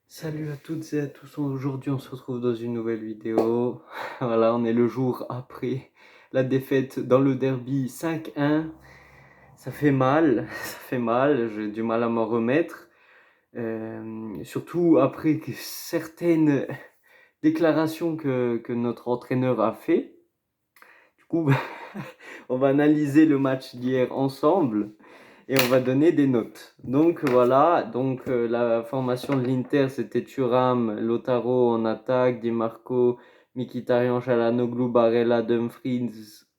Salut à toutes et à tous, aujourd'hui on se retrouve dans une nouvelle vidéo. Voilà, on est le jour après la défaite dans le derby 5-1. Ça fait mal, ça fait mal, j'ai du mal à m'en remettre. Surtout après certaines déclarations que notre entraîneur a fait. Du coup, on va analyser le match d'hier ensemble et on va donner des notes. Donc voilà, la formation de l'Inter, c'était Thuram, Lautaro en attaque, Di Marco, Mkhitaryan, Çalhanoğlu, Barella, Dumfries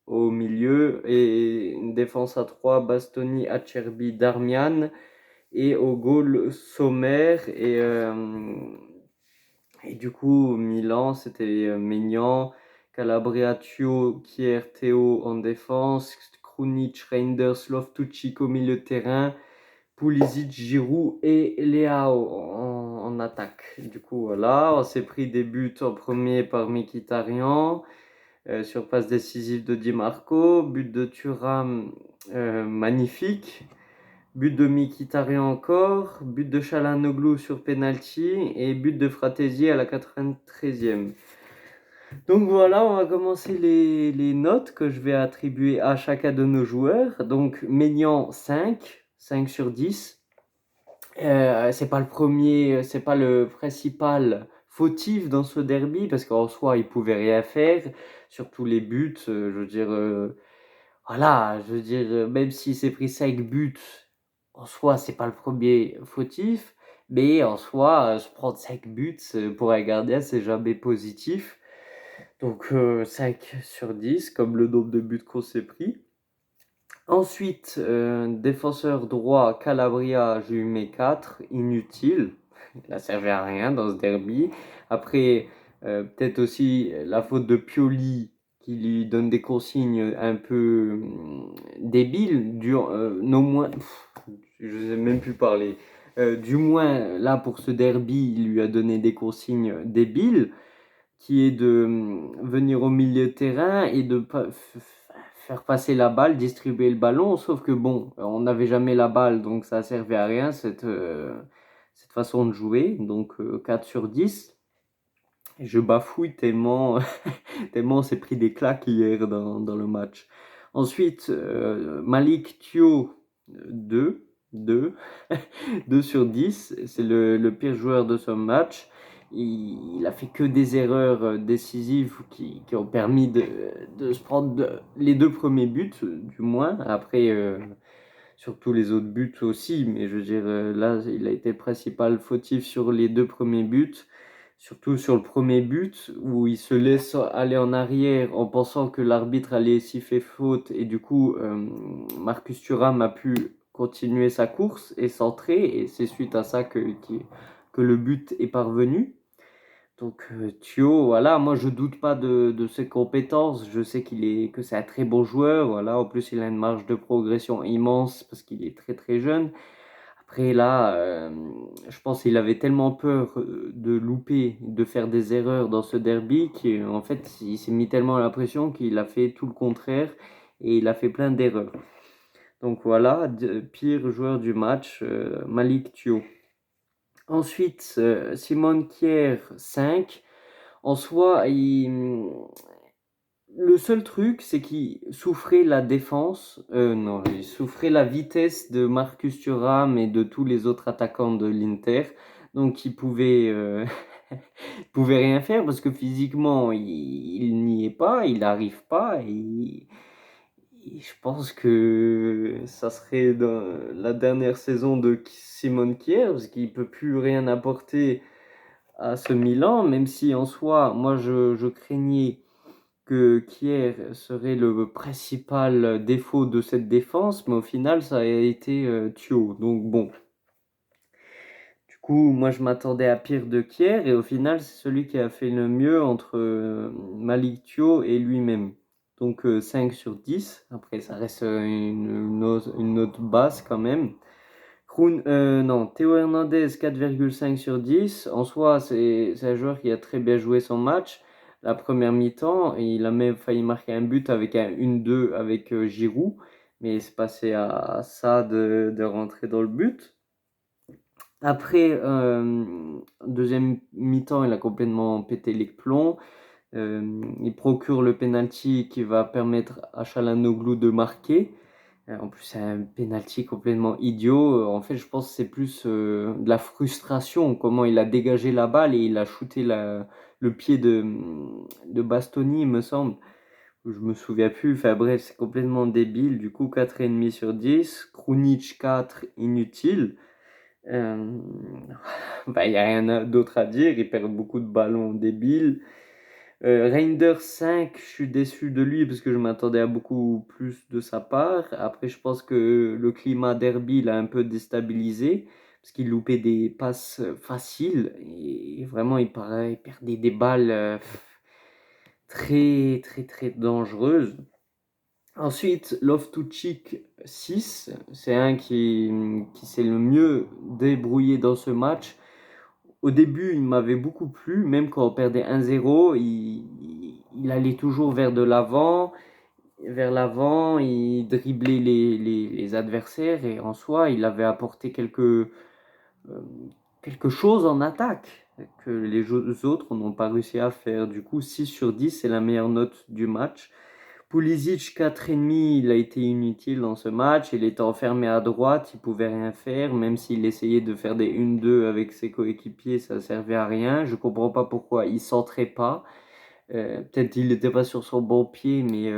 au milieu et une défense à 3, Bastoni, Acerbi, Darmian et au goal Sommer et du coup Milan, c'était Maignan, Calabria, Thio, Kier, Theo en défense, Krunic, Reinders, Loftus-Cheek au milieu de terrain, Pulisic, Giroud et Leao en attaque. Du coup, voilà, on s'est pris des buts en premier par Mkhitaryan, sur passe décisive de Di Marco, but de Thuram, magnifique, but de Mkhitaryan encore, but de Çalhanoğlu sur penalty et but de Fratesi à la 93e. Donc voilà, on va commencer les notes que je vais attribuer à chacun de nos joueurs. Donc Maignan 5 sur 10. C'est pas le premier, c'est pas le principal fautif dans ce derby parce qu'en soi il pouvait rien faire, surtout les buts. Je veux dire, voilà, je veux dire, même s'il s'est pris 5 buts, en soi c'est pas le premier fautif, mais en soi se prendre 5 buts pour un gardien c'est jamais positif. Donc 5 sur 10 comme le nombre de buts qu'on s'est pris. Ensuite, défenseur droit, Calabria, je lui mets 4, inutile. Il n'a servi à rien dans ce derby. Après, peut-être aussi la faute de Pioli qui lui donne des consignes un peu débiles. Non moins, je ne sais même plus parler. Du moins, là, pour ce derby, il lui a donné des consignes débiles qui est de venir au milieu de terrain et de faire passer la balle, distribuer le ballon, sauf que bon, on n'avait jamais la balle, donc ça servait à rien cette façon de jouer, donc 4 sur 10. Et je bafouille tellement, tellement on s'est pris des claques hier dans le match. Ensuite, Malik Thio, 2, 2, 2 sur 10, c'est le pire joueur de ce match. Il a fait que des erreurs décisives qui ont permis de se prendre les deux premiers buts, du moins. Après, surtout les autres buts aussi, mais je veux dire, là, il a été le principal fautif sur les deux premiers buts. Surtout sur le premier but où il se laisse aller en arrière en pensant que l'arbitre allait siffler faute et du coup Marcus Thuram a pu continuer sa course et centrer et c'est suite à ça que le but est parvenu. Donc Thio, voilà, moi je doute pas de ses compétences, je sais que c'est un très bon joueur, voilà, en plus il a une marge de progression immense parce qu'il est très très jeune. Après là, je pense qu'il avait tellement peur de louper, de faire des erreurs dans ce derby qu'en fait il s'est mis tellement la pression qu'il a fait tout le contraire et il a fait plein d'erreurs. Donc voilà, pire joueur du match, Malik Thio. Ensuite, Simone Kier, 5. En soi, le seul truc, c'est qu'il souffrait la défense, non, il souffrait la vitesse de Marcus Thuram et de tous les autres attaquants de l'Inter. Donc il pouvait rien faire parce que physiquement, il n'y est pas, il n'arrive pas. Et je pense que ça serait dans la dernière saison de Simon Kjær parce qu'il peut plus rien apporter à ce Milan, même si en soi, moi je craignais que Kier serait le principal défaut de cette défense, mais au final, ça a été Thio. Donc bon, du coup, moi je m'attendais à pire de Kier, et au final, c'est celui qui a fait le mieux entre Malik Thio et lui-même. Donc 5 sur 10. Après, ça reste une note basse quand même. Non, Théo Hernandez, 4,5 sur 10. En soi, c'est un joueur qui a très bien joué son match. La première mi-temps, il a même failli marquer un but avec un 1-2 avec Giroud. Mais c'est passé à ça de rentrer dans le but. Après, deuxième mi-temps, il a complètement pété les plombs. Il procure le penalty qui va permettre à Çalhanoğlu de marquer. En plus, c'est un penalty complètement idiot. En fait, je pense que c'est plus de la frustration, comment il a dégagé la balle et il a shooté le pied de Bastoni, il me semble. Je me souviens plus. Enfin bref, c'est complètement débile. Du coup, 4,5 sur 10. Krunic 4, inutile. Euh, il n'y a rien d'autre à dire. Il perd beaucoup de ballons débiles. Reinders 5, je suis déçu de lui parce que je m'attendais à beaucoup plus de sa part. Après, je pense que le climat derby l'a un peu déstabilisé parce qu'il loupait des passes faciles et vraiment il perdait des balles très très très dangereuses. Ensuite, Loftus-Cheek 6, c'est un qui s'est le mieux débrouillé dans ce match. Au début, il m'avait beaucoup plu, même quand on perdait 1-0, il allait toujours vers l'avant, il driblait les adversaires et en soi, il avait apporté quelque chose en attaque que les autres n'ont pas réussi à faire. Du coup, 6 sur 10, c'est la meilleure note du match. Pulisic 4,5, il a été inutile dans ce match. Il était enfermé à droite, il pouvait rien faire. Même s'il essayait de faire des 1-2 avec ses coéquipiers, ça servait à rien. Je comprends pas pourquoi il centrait pas. Peut-être il n'était pas sur son bon pied, mais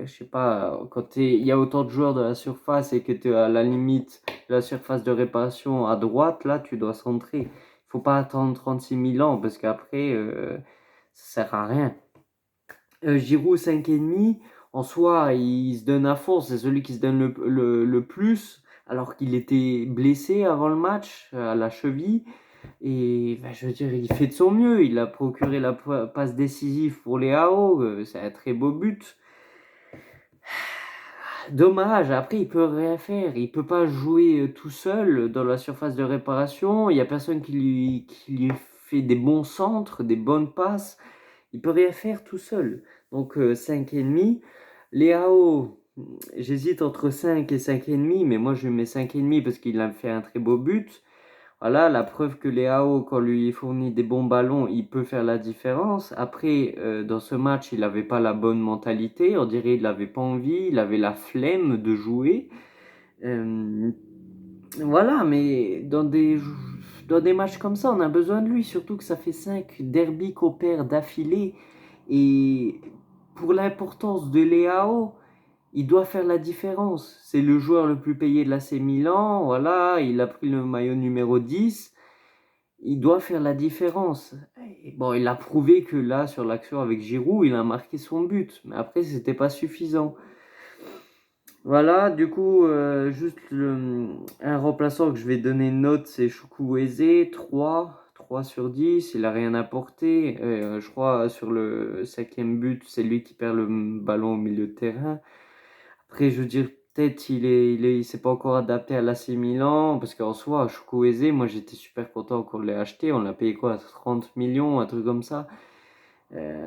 je sais pas. Quand il y a autant de joueurs de la surface et que tu es à la limite de la surface de réparation à droite, là, tu dois centrer. Il faut pas attendre 36 000 ans parce qu'après, ça sert à rien. Giroud 5,5, en soi, il se donne à fond, c'est celui qui se donne le plus, alors qu'il était blessé avant le match, à la cheville. Et je veux dire, il fait de son mieux, il a procuré la passe décisive pour Leao, c'est un très beau but. Dommage, après il peut rien faire, il peut pas jouer tout seul dans la surface de réparation, il y a personne qui lui fait des bons centres, des bonnes passes. Il peut rien faire tout seul. Donc 5,5. Léao, j'hésite entre 5 et 5,5, mais moi je lui mets 5,5 parce qu'il a fait un très beau but. Voilà, la preuve que Léao, quand lui fournit des bons ballons, il peut faire la différence. Après, dans ce match, il n'avait pas la bonne mentalité. On dirait qu'il n'avait pas envie, il avait la flemme de jouer. Euh, voilà, mais dans des matchs comme ça, on a besoin de lui, surtout que ça fait 5 derbies qu'on perd d'affilée. Et pour l'importance de Leao, il doit faire la différence. C'est le joueur le plus payé de l'AC Milan, voilà, il a pris le maillot numéro 10. Il doit faire la différence. Et bon, il a prouvé que là, sur l'action avec Giroud, il a marqué son but. Mais après, c'était pas suffisant. Voilà, du coup, juste un remplaçant que je vais donner une note, c'est Chukwueze, 3 sur 10, il a rien apporté. Je crois sur le cinquième but, c'est lui qui perd le ballon au milieu de terrain. Après, je veux dire, peut-être il s'est pas encore adapté à l'AC Milan, parce qu'en soi, Chukwueze, moi j'étais super content qu'on l'ait acheté, on l'a payé quoi, 30 millions, un truc comme ça.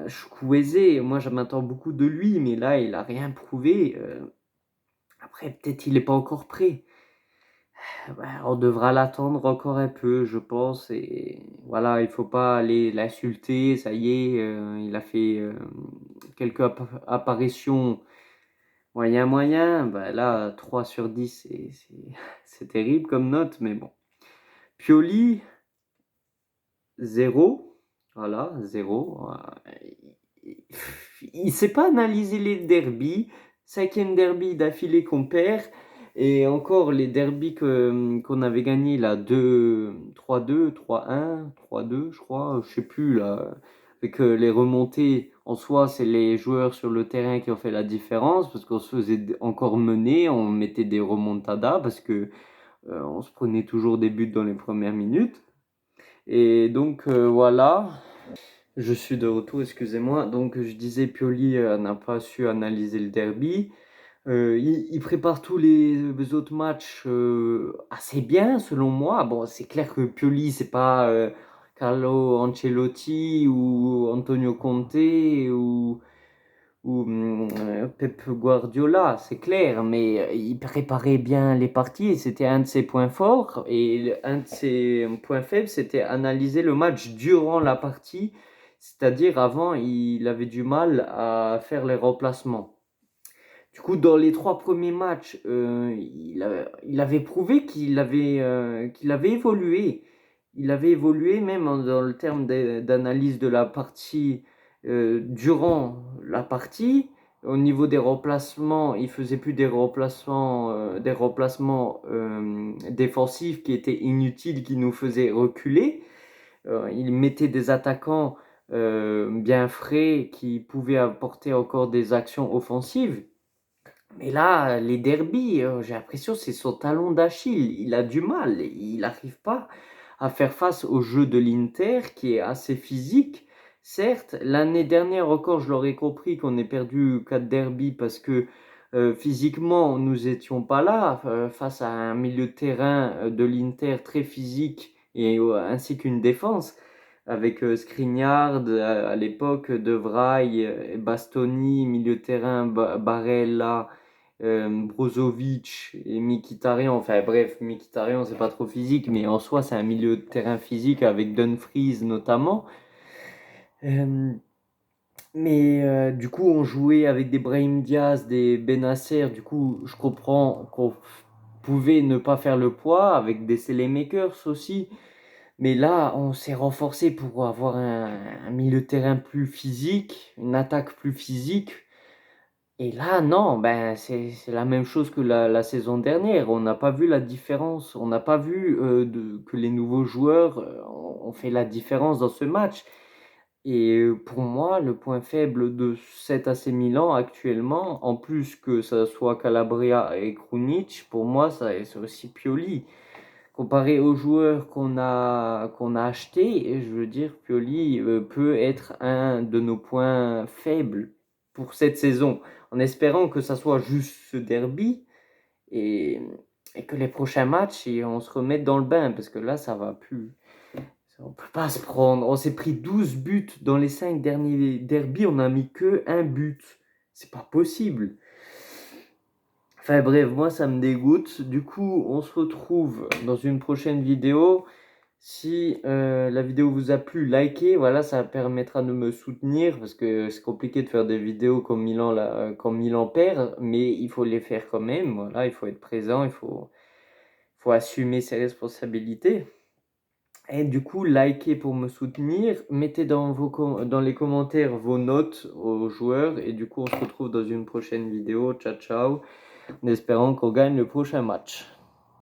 Chukwueze, moi je m'attends beaucoup de lui, mais là, il a rien prouvé. Après, peut-être il n'est pas encore prêt. On devra l'attendre encore un peu, je pense. Et voilà, il faut pas aller l'insulter. Ça y est, il a fait quelques apparitions moyen moyen. Là, 3 sur 10, c'est terrible comme note, mais bon. Pioli, 0. Voilà, 0. Il ne sait pas analyser les derbies. 5e derby d'affilée qu'on perd. Et encore les derbies qu'on avait gagnés là, 3-2, 3-1, 3-2, je crois, je sais plus là. Avec les remontées, en soi, c'est les joueurs sur le terrain qui ont fait la différence parce qu'on se faisait encore mener, on mettait des remontadas parce que on se prenait toujours des buts dans les premières minutes. Et donc voilà. Je suis de retour, excusez-moi. Donc, je disais, Pioli n'a pas su analyser le derby. Il prépare tous les autres matchs assez bien, selon moi. Bon, c'est clair que Pioli, c'est pas Carlo Ancelotti ou Antonio Conte Pep Guardiola, c'est clair, mais il préparait bien les parties et c'était un de ses points forts. Et un de ses points faibles, c'était analyser le match durant la partie, c'est-à-dire avant, il avait du mal à faire les remplacements. Du coup, dans les 3 premiers matchs, il avait prouvé qu'il avait évolué. Il avait évolué même dans le terme d'analyse de la partie durant la partie. Au niveau des remplacements, il faisait plus des remplacements défensifs qui étaient inutiles, qui nous faisaient reculer. Il mettait des attaquants bien frais qui pouvaient apporter encore des actions offensives. Mais là, les derbies, j'ai l'impression que c'est son talon d'Achille. Il a du mal. Il n'arrive pas à faire face au jeu de l'Inter qui est assez physique. Certes, l'année dernière encore, je l'aurais compris qu'on ait perdu 4 derbies parce que physiquement, nous étions pas là face à un milieu de terrain de l'Inter très physique et ainsi qu'une défense avec Skriniar à l'époque, De Vrij, Bastoni, milieu de terrain, Barella, Brozovic et Mkhitaryan. Enfin bref, Mkhitaryan c'est pas trop physique, mais en soi c'est un milieu de terrain physique avec Dumfries notamment. Euh, mais du coup on jouait avec des Brahim Diaz, des Benacer. Du coup je comprends qu'on pouvait ne pas faire le poids avec des Makers aussi. Mais là, on s'est renforcé pour avoir un milieu de terrain plus physique, une attaque plus physique. Et là, non, ben, c'est la même chose que la saison dernière. On n'a pas vu la différence. On n'a pas vu que les nouveaux joueurs ont fait la différence dans ce match. Et pour moi, le point faible de cet AC Milan actuellement, en plus que ça soit Calabria et Krunic, pour moi, c'est aussi Pioli. Comparé aux joueurs qu'on a achetés, et je veux dire, Pioli peut être un de nos points faibles pour cette saison, en espérant que ça soit juste ce derby et, et que les prochains matchs, on se remette dans le bain, parce que là, ça va plus. On peut pas se prendre. On s'est pris 12 buts dans les 5 derniers derbys, on n'a mis que un but. C'est pas possible. Enfin bref, moi ça me dégoûte. Du coup, on se retrouve dans une prochaine vidéo. Si la vidéo vous a plu, likez, voilà, ça permettra de me soutenir parce que c'est compliqué de faire des vidéos quand Milan perd, mais il faut les faire quand même, voilà, il faut être présent, il faut assumer ses responsabilités. Et du coup, likez pour me soutenir, mettez dans les commentaires vos notes aux joueurs et du coup, on se retrouve dans une prochaine vidéo. Ciao, ciao, en espérant qu'on gagne le prochain match.